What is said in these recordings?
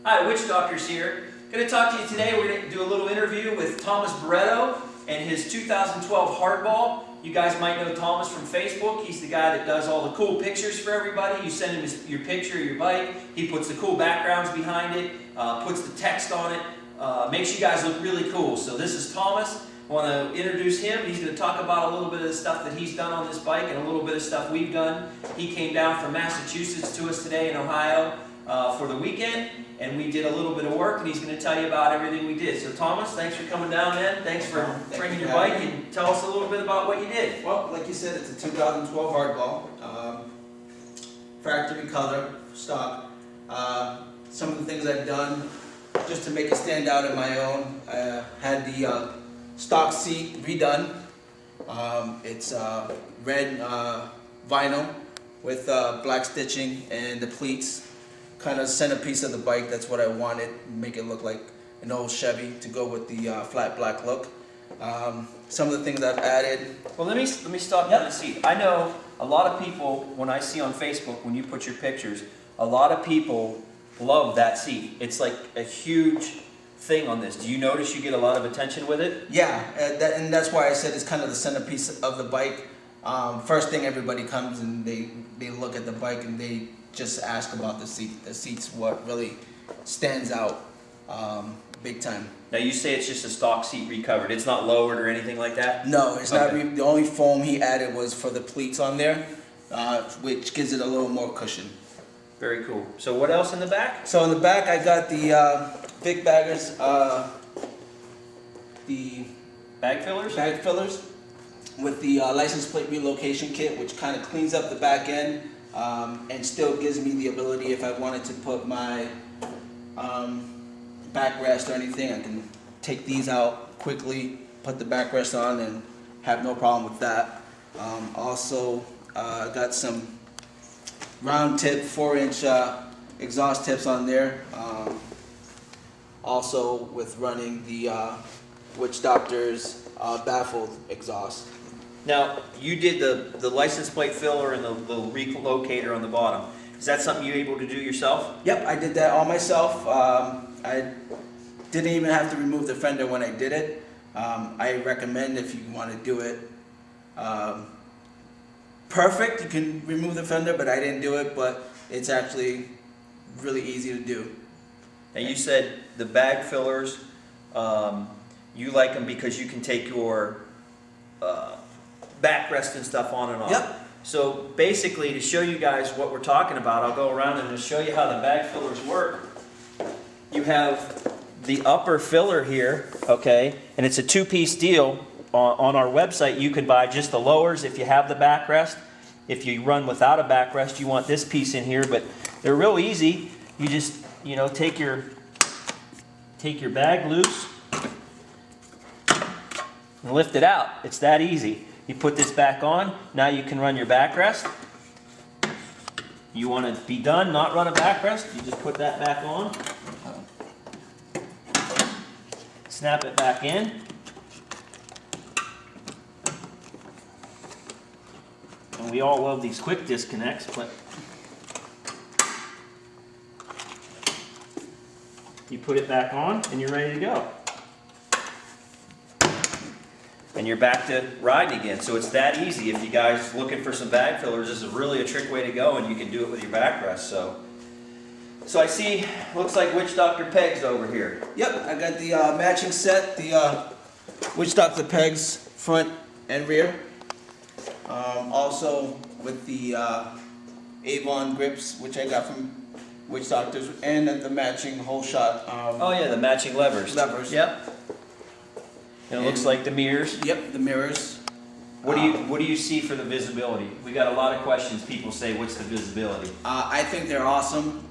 Hi, Witchdoctors here. Going to talk to you today. We're going to do a little interview with Thomas Baretto and his 2012 Hardball. You guys might know Thomas from Facebook. He's the guy that does all the cool pictures for everybody. You send him your picture of your bike. He puts the cool backgrounds behind it, puts the text on it, makes you guys look really cool. So this is Thomas. I want to introduce him. He's going to talk about a little bit of the stuff that he's done on this bike and a little bit of stuff we've done. He came down from Massachusetts to us today in Ohio for the weekend, and we did a little bit of work, and he's going to tell you about everything we did. So Thomas, thanks for coming down, man. Thanks for bringing your bike, and tell us a little bit about what you did. Well, like you said, it's a 2012 Hardball, factory color, stock. Some of the things I've done just to make it stand out in my own, I had the stock seat redone. It's red vinyl with black stitching and the pleats. Kind of centerpiece of the bike. That's what I wanted. Make it look like an old Chevy to go with the flat black look. Some of the things I've added. Well, let me stop you on the seat. I know a lot of people, when I see on Facebook when you put your pictures, a lot of people love that seat. It's like a huge thing on this. Do you notice you get a lot of attention with it? Yeah, and that's why I said it's kind of the centerpiece of the bike. First thing, everybody comes and they look at the bike and they just ask about the seat. The seat's what really stands out big time. Now you say it's just a stock seat recovered. It's not lowered or anything like that? No, it's not. The only foam he added was for the pleats on there, which gives it a little more cushion. Very cool. So what else in the back? So in the back I got the Vic baggers, the bag fillers? Bag fillers with the license plate relocation kit, which kind of cleans up the back end. And still gives me the ability, if I wanted to put my backrest or anything, I can take these out quickly, put the backrest on, and have no problem with that. Also, got some round tip 4-inch exhaust tips on there. Also with running the Witchdoctors baffled exhaust. Now, you did the license plate filler and the relocator on the bottom. Is that something you're able to do yourself? Yep, I did that all myself. I didn't even have to remove the fender when I did it. I recommend, if you want to do it perfect, you can remove the fender, but I didn't do it, but it's actually really easy to do. Now, you said the bag fillers, you like them because you can take your backrest and stuff on and off. Yep. So basically, to show you guys what we're talking about, I'll go around and just show you how the bag fillers work. You have the upper filler here, okay, and it's a two-piece deal. On our website, you can buy just the lowers if you have the backrest. If you run without a backrest, you want this piece in here, but they're real easy. You just, take your bag loose and lift it out. It's that easy. You put this back on, now you can run your backrest. You want to be done, not run a backrest, you just put that back on. Snap it back in. And we all love these quick disconnects, but you put it back on and you're ready to go. And you're back to riding again. So it's that easy. If you guys looking for some bag fillers, this is really a trick way to go, and you can do it with your backrest. So I see, looks like Witchdoctor pegs over here. Yep, I got the matching set, the Witchdoctor pegs front and rear. Also with the Avon grips, which I got from Witchdoctors, and the matching whole shot. Oh yeah, the matching levers. Yep. And it looks like the mirrors. Yep, the mirrors. What do you see for the visibility? We got a lot of questions. People say, what's the visibility? I think they're awesome.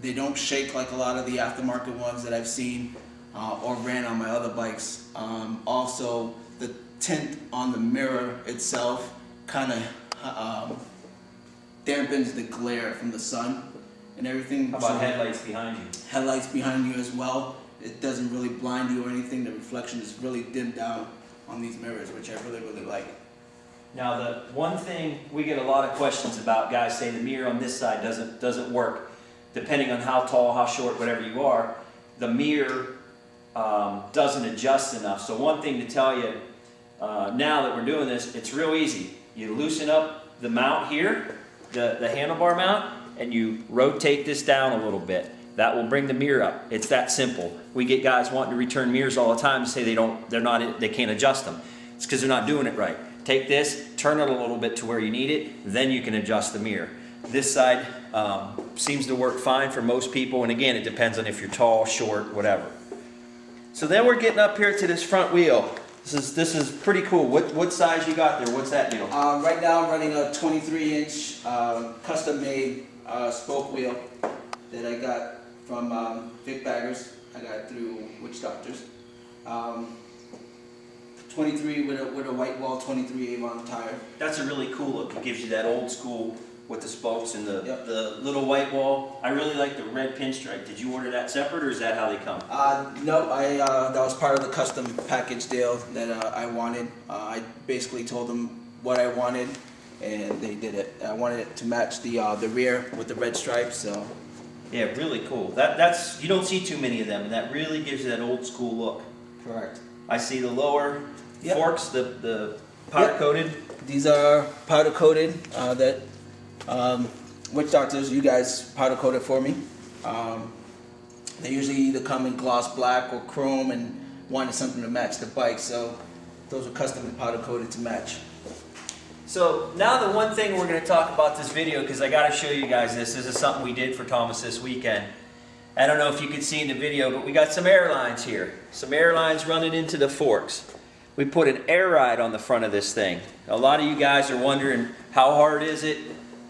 They don't shake like a lot of the aftermarket ones that I've seen or ran on my other bikes. Also, the tint on the mirror itself kind of dampens the glare from the sun and everything. How about headlights behind you? Headlights behind you as well. It doesn't really blind you or anything. The reflection is really dimmed down on these mirrors, which I really, really like. Now, the one thing we get a lot of questions about, guys say the mirror on this side doesn't work. depending on how tall, how short, whatever you are, the mirror doesn't adjust enough. So one thing to tell you, now that we're doing this, it's real easy. You loosen up the mount here, the handlebar mount, and you rotate this down a little bit. That will bring the mirror up. It's that simple. We get guys wanting to return mirrors all the time and say they can't adjust them. It's because they're not doing it right. Take this, turn it a little bit to where you need it, then you can adjust the mirror. This side seems to work fine for most people, and again, it depends on if you're tall, short, whatever. So then we're getting up here to this front wheel. This is pretty cool. What size you got there? What's that deal? Right now I'm running a 23-inch custom-made spoke wheel that I got from Vic Baggers. I got it through Witchdoctors. 23 with a white wall 23 Avon tire. That's a really cool look. It gives you that old school with the spokes and the little white wall. I really like the red pinstripe. Did you order that separate, or is that how they come? No, that was part of the custom package deal that I wanted. I basically told them what I wanted, and they did it. I wanted it to match the rear with the red stripes. So yeah, really cool. That's you don't see too many of them, and that really gives you that old school look. Correct. I see the lower forks, the powder coated. These are powder coated. That Witchdoctors, you guys powder coated for me. They usually either come in gloss black or chrome, and wanted something to match the bike, so those are custom powder coated to match. So now the one thing we're going to talk about this video, because I got to show you guys this. This is something we did for Thomas this weekend. I don't know if you could see in the video, but we got some air lines here. Some air lines running into the forks. We put an air ride on the front of this thing. A lot of you guys are wondering, how hard is it?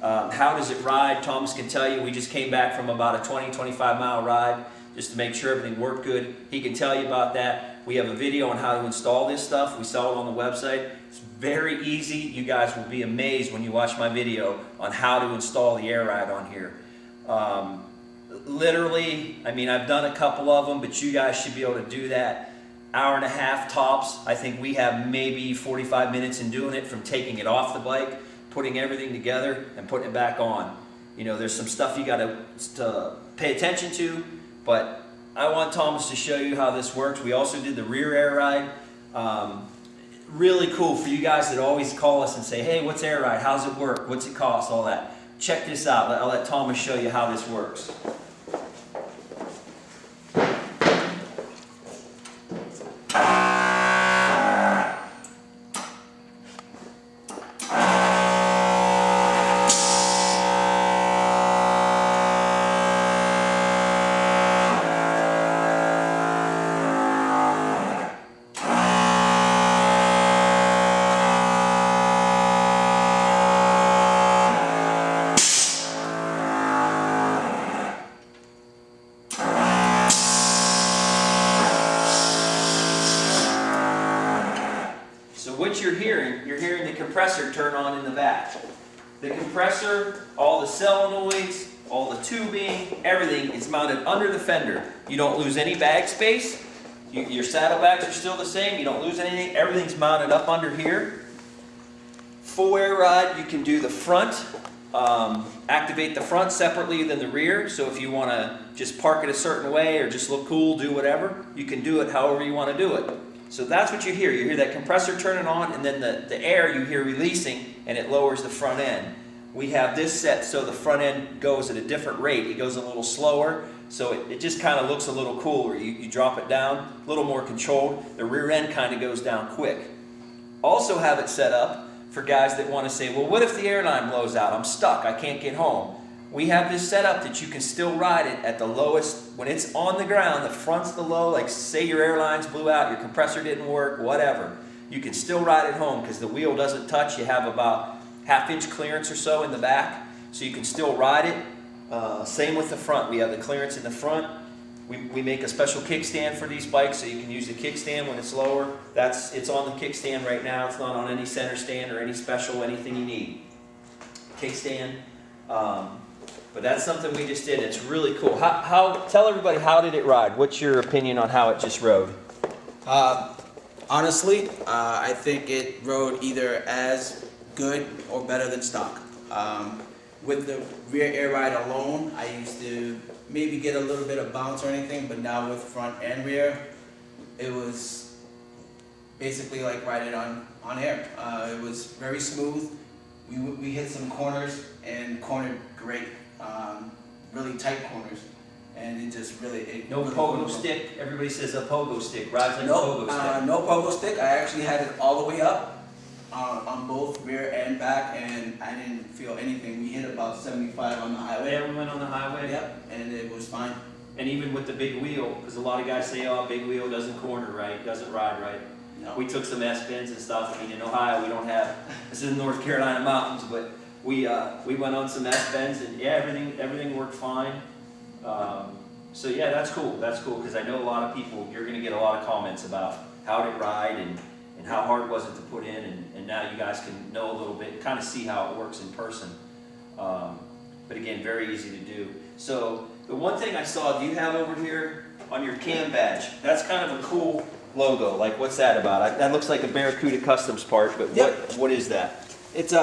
How does it ride? Thomas can tell you, we just came back from about a 20-25 mile ride just to make sure everything worked good. He can tell you about that. We have a video on how to install this stuff. We sell it on the website. It's very easy. You guys will be amazed when you watch my video on how to install the air ride on here. Literally, I mean, I've done a couple of them, but you guys should be able to do that. Hour and a half tops. I think we have maybe 45 minutes in doing it, from taking it off the bike, putting everything together, and putting it back on. You know, there's some stuff you got to pay attention to, but I want Thomas to show you how this works. We also did the rear air ride. Really cool for you guys that always call us and say, hey, what's air ride? How's it work? What's it cost? All that. Check this out. I'll let Thomas show you how this works. What you're hearing the compressor turn on in the back. The compressor, all the solenoids, all the tubing, everything is mounted under the fender. You don't lose any bag space. Your saddlebags are still the same. You don't lose anything. Everything's mounted up under here. Full air ride, you can do the front, activate the front separately than the rear. So if you want to just park it a certain way or just look cool, do whatever, you can do it however you want to do it. So that's what you hear. You hear that compressor turning on, and then the air you hear releasing, and it lowers the front end. We have this set so the front end goes at a different rate. It goes a little slower, so it just kind of looks a little cooler. You drop it down, a little more controlled. The rear end kind of goes down quick. Also have it set up for guys that want to say, well, what if the airline blows out? I'm stuck. I can't get home. We have this set up that you can still ride it at the lowest. When it's on the ground, the front's the low, like say your airlines blew out, your compressor didn't work, whatever. You can still ride it home because the wheel doesn't touch. You have about half-inch clearance or so in the back, so you can still ride it. Same with the front. We have the clearance in the front. We make a special kickstand for these bikes, so you can use the kickstand when it's lower. It's on the kickstand right now. It's not on any center stand or any special, anything you need. Kickstand. But that's something we just did. It's really cool. Tell everybody, how did it ride? What's your opinion on how it just rode? Honestly, I think it rode either as good or better than stock. with the rear air ride alone, I used to maybe get a little bit of bounce or anything, but now with front and rear, it was basically like riding on air. It was very smooth. We hit some corners and cornered great, really tight corners, and it just really No really pogo stick. Everybody says a pogo stick. Rides like a No, pogo stick. no pogo stick. I actually had it all the way up on both rear and back, and I didn't feel anything. We hit about 75 on the highway. Yeah, we went on the highway. Yep, and it was fine. And even with the big wheel, because a lot of guys say, oh, big wheel doesn't corner right, doesn't ride right. No. We took some S-bends and stuff. I mean, in Ohio, we don't have, this is North Carolina mountains, but we went on some S-bends, and yeah, everything worked fine. So yeah, that's cool, because I know a lot of people, you're going to get a lot of comments about how did it ride and how hard was it to put in, and now you guys can know a little bit, kind of see how it works in person. But again, very easy to do. So the one thing I saw, do you have over here on your cam badge? That's kind of a cool logo. Like, what's that about? That looks like a Barracuda Customs part, but Yep. what is that? It's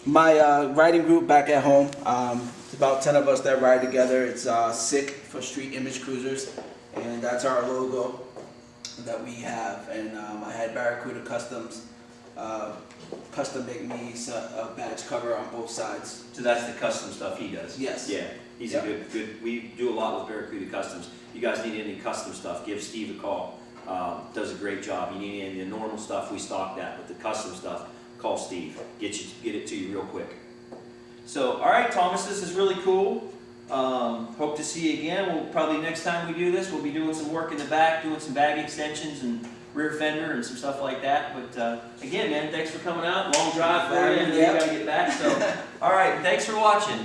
my riding group back at home. It's about 10 of us that ride together. It's SICK for Street Image Cruisers, and that's our logo that we have. And I had Barracuda Customs custom make me a badge cover on both sides. So that's the custom stuff he does? Yes. Yeah, he's a good, we do a lot with Barracuda Customs. You guys need any custom stuff, give Steve a call. Does a great job. You need any of the normal stuff, we stock that, but the custom stuff, call Steve. Get it to you real quick. So, all right, Thomas, this is really cool. Hope to see you again. We'll probably next time we do this, we'll be doing some work in the back, doing some bag extensions and rear fender and some stuff like that. But again, man, thanks for coming out. Long drive for you, and you gotta get back. So, all right, thanks for watching.